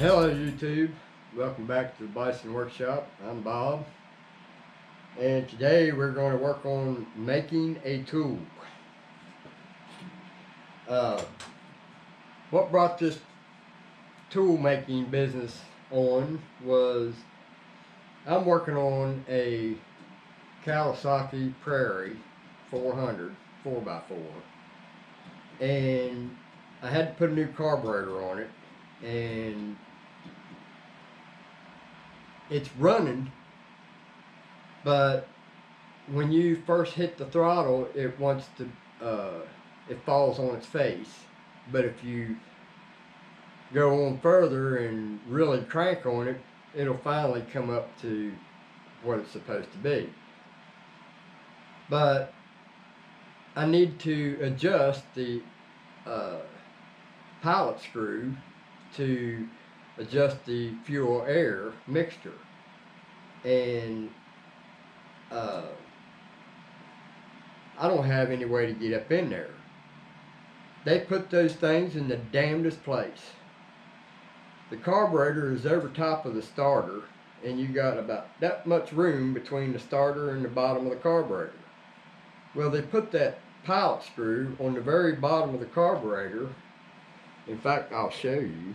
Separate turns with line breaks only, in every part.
Hello YouTube, welcome back to the Bison Workshop. I'm Bob, and today we're going to work on making a tool. What brought this tool making business on was I'm working on a Kawasaki Prairie 400 4x4, and I had to put a new carburetor on it, and it's running, but when you first hit the throttle, it wants to it falls on its face. But if you go on further and really crank on it, it'll finally come up to what it's supposed to be. But I need to adjust the pilot screw to adjust the fuel air mixture, and I don't have any way to get up in there. They put those things in the damnedest place. The carburetor is over top of the starter, and you got about that much room between the starter and the bottom of the carburetor. Well, they put that pilot screw on the very bottom of the carburetor. In fact, I'll show you.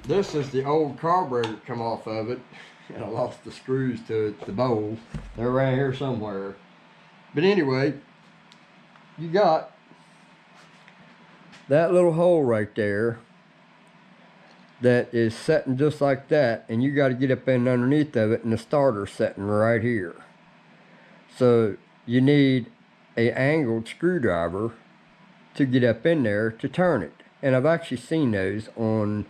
This is the old carburetor come off of it, and I lost the screws to the bowl. They're around here somewhere. But anyway, you got that little hole right there that is setting just like that, and you got to get up in underneath of it, and the starter's setting right here. So you need a angled screwdriver to get up in there to turn it. And I've actually seen those on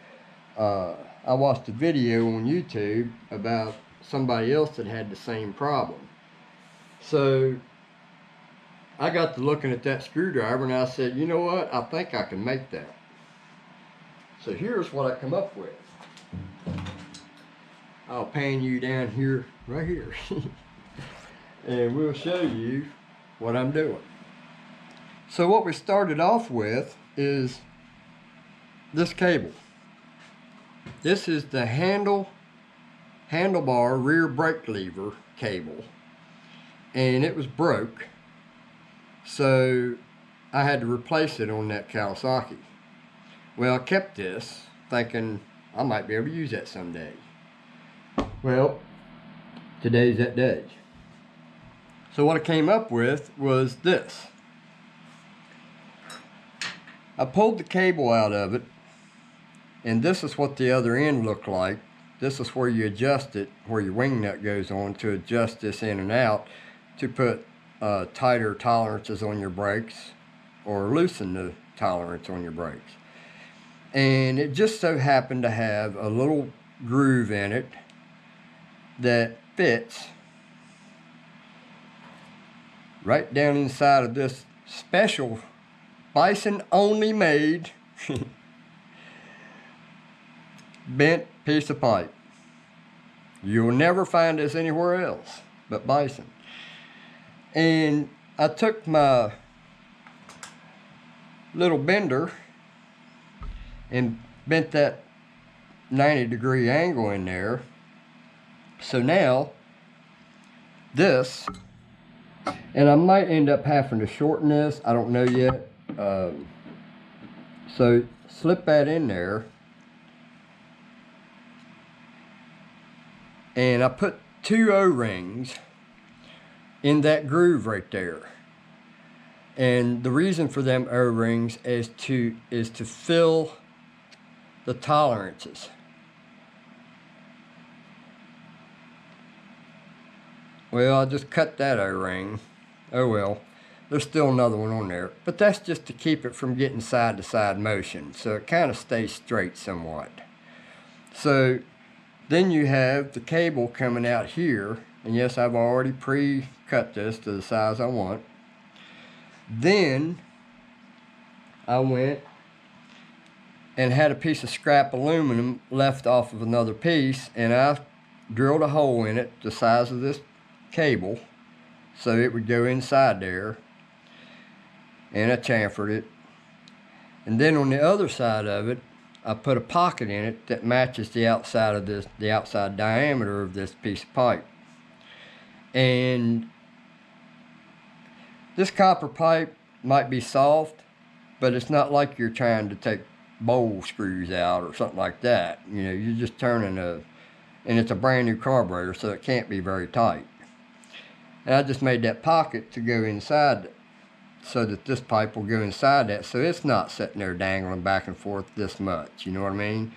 I watched a video on YouTube about somebody else that had the same problem. So I got to looking at that screwdriver, and I said, you know what, I think I can make that. So here's what I come up with. I'll pan you down here, right here, and we'll show you what I'm doing. So what we started off with is this cable. This is the handlebar rear brake lever cable, and it was broke, so I had to replace it on that Kawasaki. Well, I kept this thinking I might be able to use that someday. Well, today's that day. So what I came up with was this. I pulled the cable out of it, and this is what the other end looked like. This is where you adjust it, where your wing nut goes on to adjust this in and out to put tighter tolerances on your brakes or loosen the tolerance on your brakes. And it just so happened to have a little groove in it that fits right down inside of this special Bison only made bent piece of pipe. You'll never find this anywhere else but Bison. And I took my little bender and bent that 90-degree angle in there. So now this, and I might end up having to shorten this, I don't know yet. So slip that in there, and I put 2 O-rings in that groove right there. And the reason for them O-rings is to fill the tolerances. Well, I just cut that O-ring. Oh well, there's still another one on there, but that's just to keep it from getting side to side motion, so it kind of stays straight somewhat. So then you have the cable coming out here, and yes, I've already pre-cut this to the size I want. Then I went and had a piece of scrap aluminum left off of another piece, and I drilled a hole in it the size of this cable, so it would go inside there, and I chamfered it. And then on the other side of it, I put a pocket in it that matches the outside of this, the outside diameter of this piece of pipe. And this copper pipe might be soft, but it's not like you're trying to take bowl screws out or something like that. You know, you're just turning and it's a brand new carburetor, so it can't be very tight. And I just made that pocket to go inside, so that this pipe will go inside that, so it's not sitting there dangling back and forth this much, you know what I mean?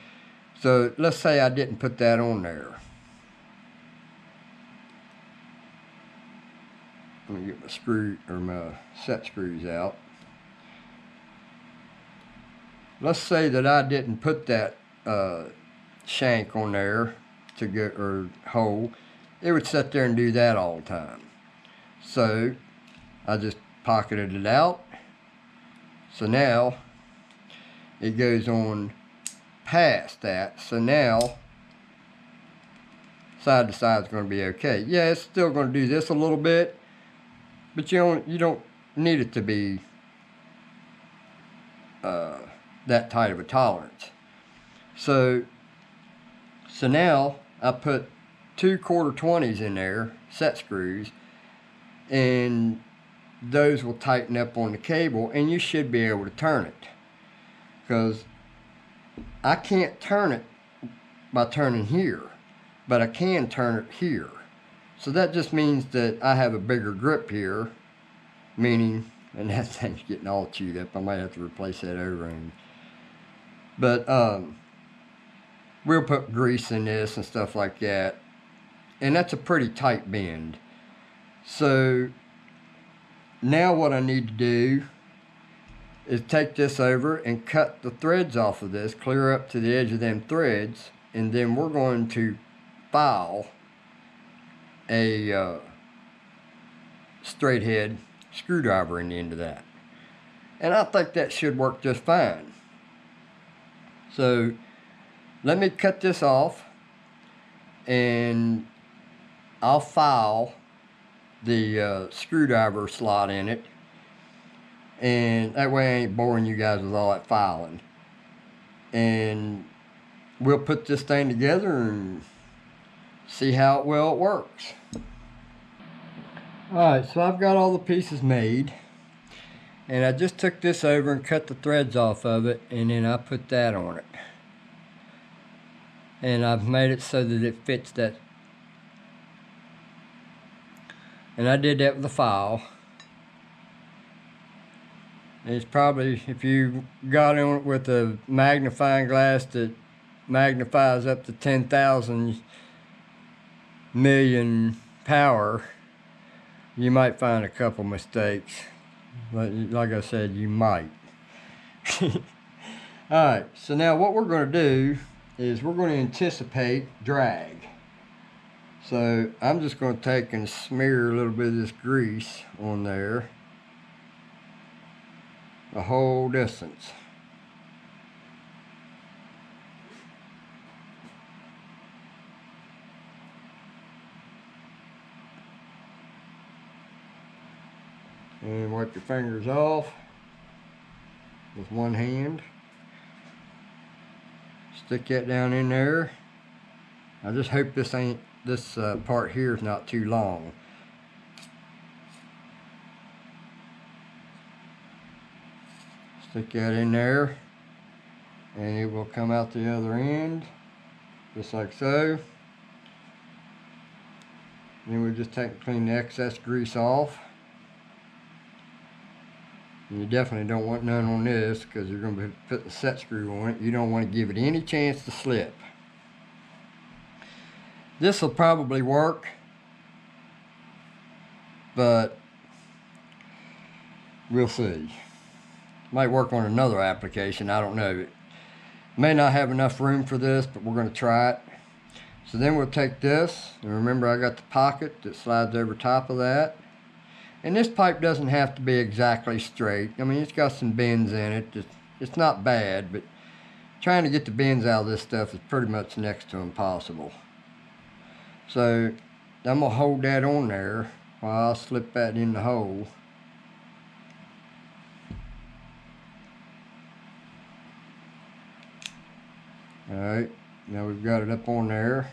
So let's say I didn't put that on there. Let me get my screw, or my set screws out. Let's say that I didn't put that shank on there to go, or hole. It would sit there and do that all the time. So I just pocketed it out. So now it goes on past that. So now side to side is going to be okay. Yeah, it's still going to do this a little bit, but you don't need it to be that tight of a tolerance. So now I put 2 1/4-20s in there, set screws, and those will tighten up on the cable, and you should be able to turn it, because I can't turn it by turning here, but I can turn it here. So that just means that I have a bigger grip here, meaning, and that thing's getting all chewed up, I might have to replace that O-ring. But we'll put grease in this and stuff like that, and that's a pretty tight bend. So now what I need to do is take this over and cut the threads off of this, clear up to the edge of them threads, and then we're going to file a straight head screwdriver in the end of that. And I think that should work just fine. So let me cut this off, and I'll file the screwdriver slot in it, and that way I ain't boring you guys with all that filing. And we'll put this thing together and see how well it works. Alright, so I've got all the pieces made, and I just took this over and cut the threads off of it, and then I put that on it. And I've made it so that it fits that. And I did that with a file. It's probably, if you got on it with a magnifying glass that magnifies up to 10,000 million power, you might find a couple mistakes. Like I said, you might. Alright, so now what we're going to do is we're going to anticipate drag. So I'm just going to take and smear a little bit of this grease on there, the whole distance. And wipe your fingers off with one hand. Stick that down in there. I just hope this part here is not too long. Stick that in there, and it will come out the other end, just like so. Then we'll just take and clean the excess grease off. And you definitely don't want none on this, because you're going to put the set screw on it. You don't want to give it any chance to slip. This will probably work, but we'll see. Might work on another application, I don't know. It may not have enough room for this, but we're going to try it. So then we'll take this, and remember I got the pocket that slides over top of that. And this pipe doesn't have to be exactly straight. I mean, it's got some bends in it. It's not bad, but trying to get the bends out of this stuff is pretty much next to impossible. So I'm going to hold that on there, Well, I'll slip that in the hole. Alright, now we've got it up on there.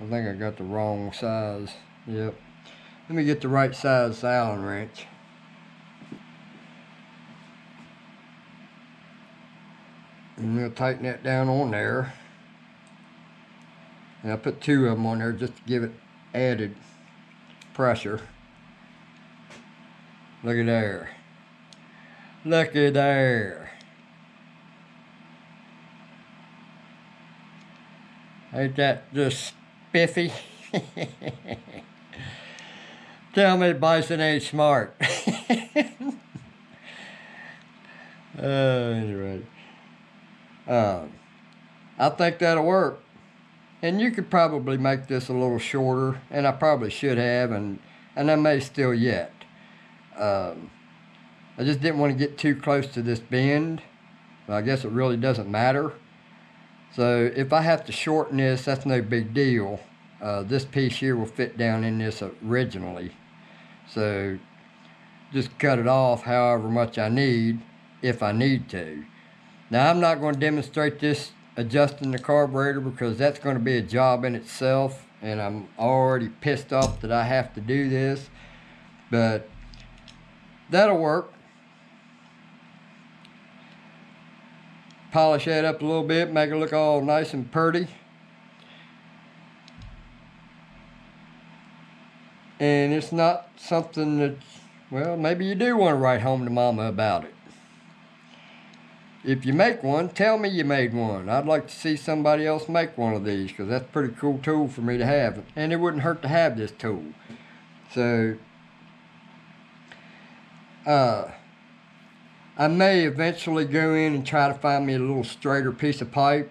I think I got the wrong size. Yep. Let me get the right size Allen wrench. And we'll tighten that down on there. And I put 2 of them on there just to give it added pressure. Look at there. Look at there. Ain't that just spiffy? Tell me Bison ain't smart. Anyway. I think that'll work. And you could probably make this a little shorter, and I probably should have, and I may still yet. I just didn't want to get too close to this bend. But I guess it really doesn't matter. So if I have to shorten this, that's no big deal. This piece here will fit down in this originally. So just cut it off however much I need, if I need to. Now I'm not going to demonstrate this adjusting the carburetor because that's going to be a job in itself, and I'm already pissed off that I have to do this, but that'll work. Polish that up a little bit, make it look all nice and pretty. And it's not something that, well, maybe you do want to write home to mama about it. If you make one, tell me you made one. I'd like to see somebody else make one of these, because that's a pretty cool tool for me to have. And it wouldn't hurt to have this tool. So, I may eventually go in and try to find me a little straighter piece of pipe.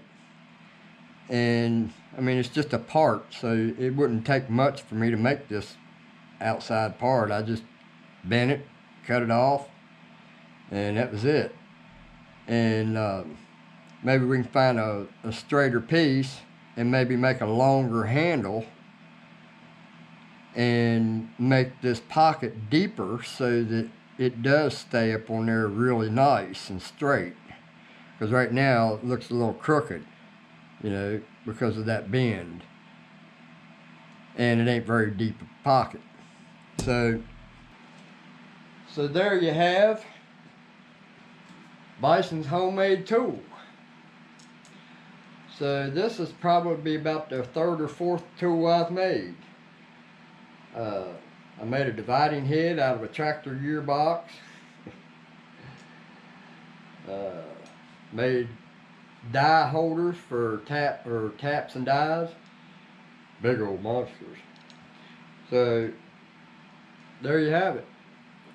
And, I mean, it's just a part, so it wouldn't take much for me to make this outside part. I just bent it, cut it off, and that was it. And maybe we can find a straighter piece and maybe make a longer handle and make this pocket deeper so that it does stay up on there really nice and straight. Because right now it looks a little crooked, you know, because of that bend. And it ain't very deep a pocket. So there you have Bison's homemade tool. So this is probably about the 3rd or 4th tool I've made. I made a dividing head out of a tractor gearbox. Made die holders for taps and dies. Big old monsters. So there you have it.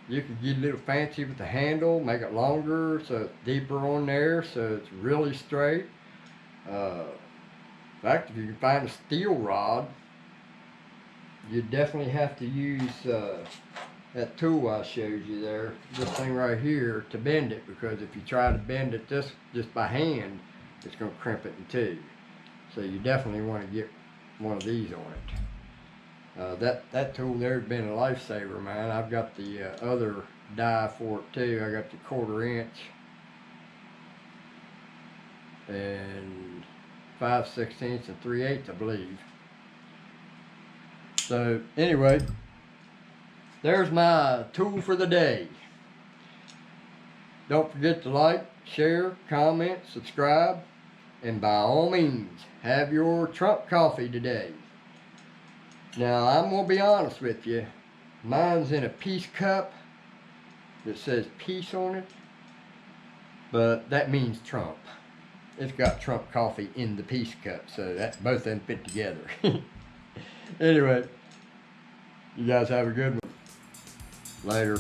You can get a little fancy with the handle, make it longer so it's deeper on there, so it's really straight. In fact, if you can find a steel rod, you definitely have to use that tool I showed you there, this thing right here, to bend it, because if you try to bend it just by hand, it's going to crimp it in two. So you definitely want to get one of these on it. That tool there has been a lifesaver, man. I've got the other die for it too. I got the 1/4 inch and 5/16 and 3/8, I believe. So anyway, there's my tool for the day. Don't forget to like, share, comment, subscribe, and by all means, have your Trump coffee today. Now, I'm going to be honest with you. Mine's in a peace cup that says peace on it, but that means Trump. It's got Trump coffee in the peace cup, so that both of them fit together. Anyway, you guys have a good one. Later.